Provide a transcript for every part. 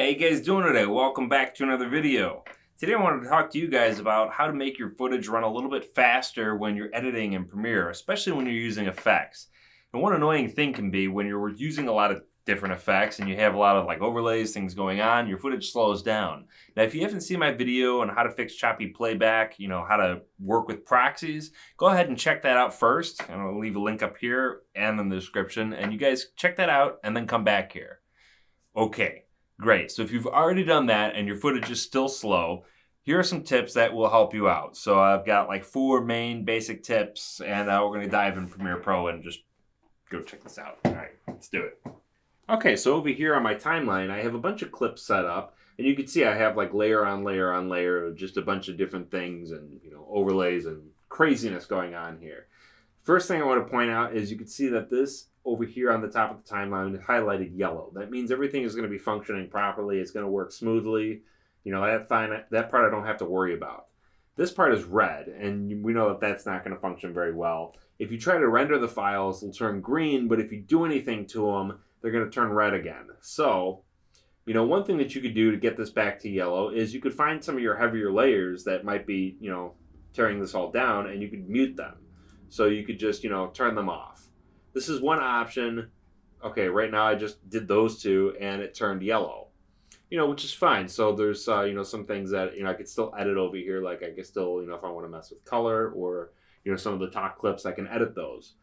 Hey, how you guys doing today? Welcome back to another video. Today I wanted to talk to you guys about how to make your footage run a little bit faster when you're editing in Premiere, especially when you're using effects. And one annoying thing can be when you're using a lot of different effects and you have a lot of overlays, things going on, your footage slows down. Now, if you haven't seen my video on how to fix choppy playback, how to work with proxies, go ahead and check that out first. And I'll leave a link up here and in the description. And you guys check that out and then come back here. Okay. Great. So if you've already done that and your footage is still slow, here are some tips that will help you out. So I've got 4 main basic tips, and we're going to dive in Premiere Pro and just go check this out. All right, let's do it. Okay, so over here on my timeline, I have a bunch of clips set up, and you can see I have layer on layer on layer of just a bunch of different things and overlays and craziness going on here. First thing I want to point out is you can see that this over here on the top of the timeline is highlighted yellow. That means everything is going to be functioning properly. It's going to work smoothly. That part I don't have to worry about. This part is red, and we know that that's not going to function very well. If you try to render the files, they'll turn green, but if you do anything to them, they're going to turn red again. So, one thing that you could do to get this back to yellow is you could find some of your heavier layers that might be, tearing this all down, and you could mute them. So you could just, turn them off. This is one option. Okay, right now I just did those two and it turned yellow, which is fine. So there's, some things that, I could still edit over here. Like I could still, if I want to mess with color or, some of the talk clips, I can edit those.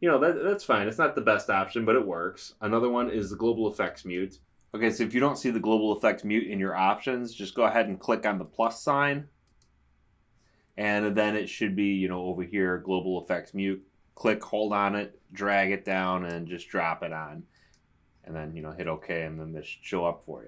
That's fine. It's not the best option, but it works. Another one is the global effects mute. Okay, so if you don't see the global effects mute in your options, just go ahead and click on the plus sign. And then it should be, over here, global effects mute. Click, hold on it, drag it down, and just drop it on. And then, hit OK, and then this should show up for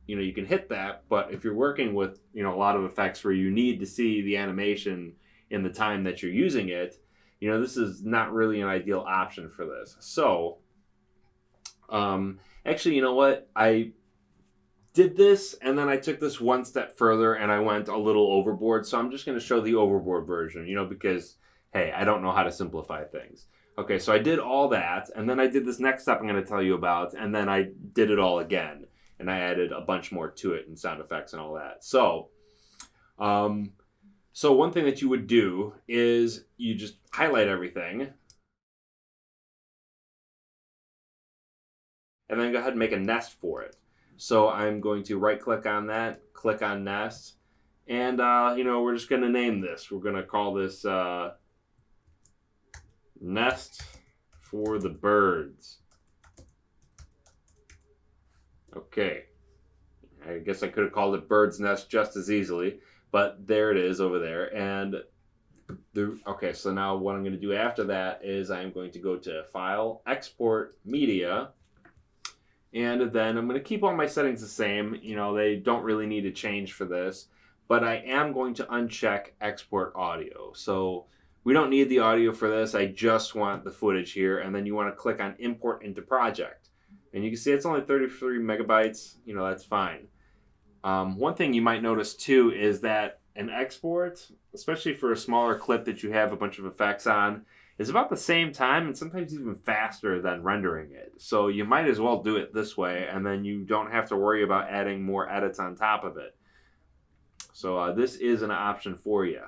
you. You can hit that, but if you're working with, a lot of effects where you need to see the animation in the time that you're using it, this is not really an ideal option for this. So, actually, you know what? I did this, and then I took this one step further, and I went a little overboard. So I'm just going to show the overboard version, because hey, I don't know how to simplify things. Okay, so I did all that, and then I did this next step I'm going to tell you about, and then I did it all again, and I added a bunch more to it and sound effects and all that. So, one thing that you would do is you just highlight everything, and then go ahead and make a nest for it. So I'm going to right-click on that, click on nest, and, we're just going to name this. We're going to call this nest for the birds. Okay. I guess I could have called it bird's nest just as easily, but there it is over there. And okay, so now what I'm going to do after that is I'm going to go to File, Export, Media, and then I'm going to keep all my settings the same. They don't really need to change for this, but I am going to uncheck Export Audio. So we don't need the audio for this. I just want the footage here. And then you want to click on Import into Project. And you can see it's only 33 megabytes. That's fine. One thing you might notice too is that an export, especially for a smaller clip that you have a bunch of effects on, is about the same time and sometimes even faster than rendering it. So you might as well do it this way, and then you don't have to worry about adding more edits on top of it. So this is an option for you.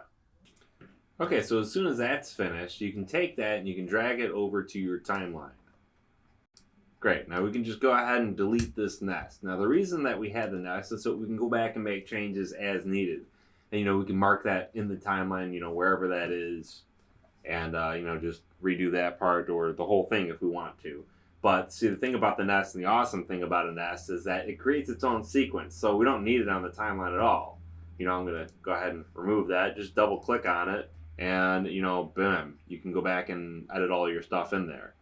Okay, so as soon as that's finished, you can take that and you can drag it over to your timeline. Great, now we can just go ahead and delete this nest. Now the reason that we had the nest is so we can go back and make changes as needed. And we can mark that in the timeline, wherever that is. And, just redo that part or the whole thing if we want to. But see, the thing about the nest and the awesome thing about a nest is that it creates its own sequence. So we don't need it on the timeline at all. I'm going to go ahead and remove that. Just double click on it. And, boom, you can go back and edit all your stuff in there.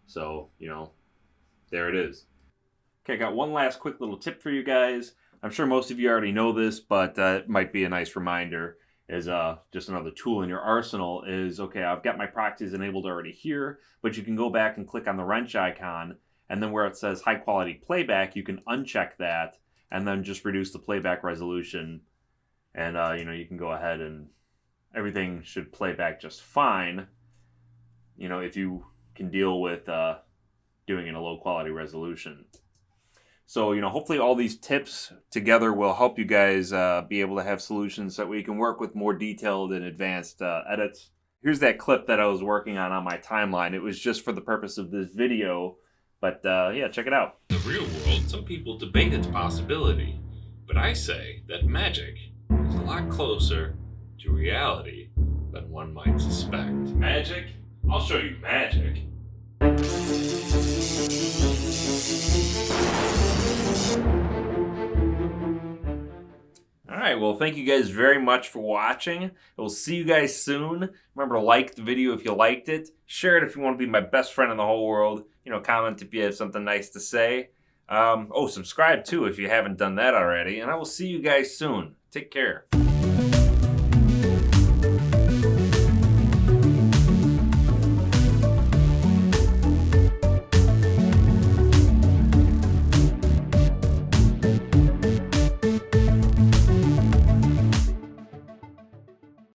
So, there it is. Okay, I got one last quick little tip for you guys. I'm sure most of you already know this, but it might be a nice reminder. Is just another tool in your arsenal is, okay, I've got my proxies enabled already here, but you can go back and click on the wrench icon, and then where it says high quality playback, you can uncheck that, and then just reduce the playback resolution, and you can go ahead and everything should play back just fine, if you can deal with doing in a low quality resolution. So, hopefully all these tips together will help you guys be able to have solutions that we can work with more detailed and advanced edits. Here's that clip that I was working on my timeline. It was just for the purpose of this video, but yeah, check it out. In the real world, some people debate its possibility, but I say that magic is a lot closer to reality than one might suspect. Magic? I'll show you magic. Alright, well, thank you guys very much for watching. We'll see you guys soon. Remember to like the video if you liked it. Share it if you want to be my best friend in the whole world. Comment if you have something nice to say. Subscribe too if you haven't done that already. And I will see you guys soon. Take care.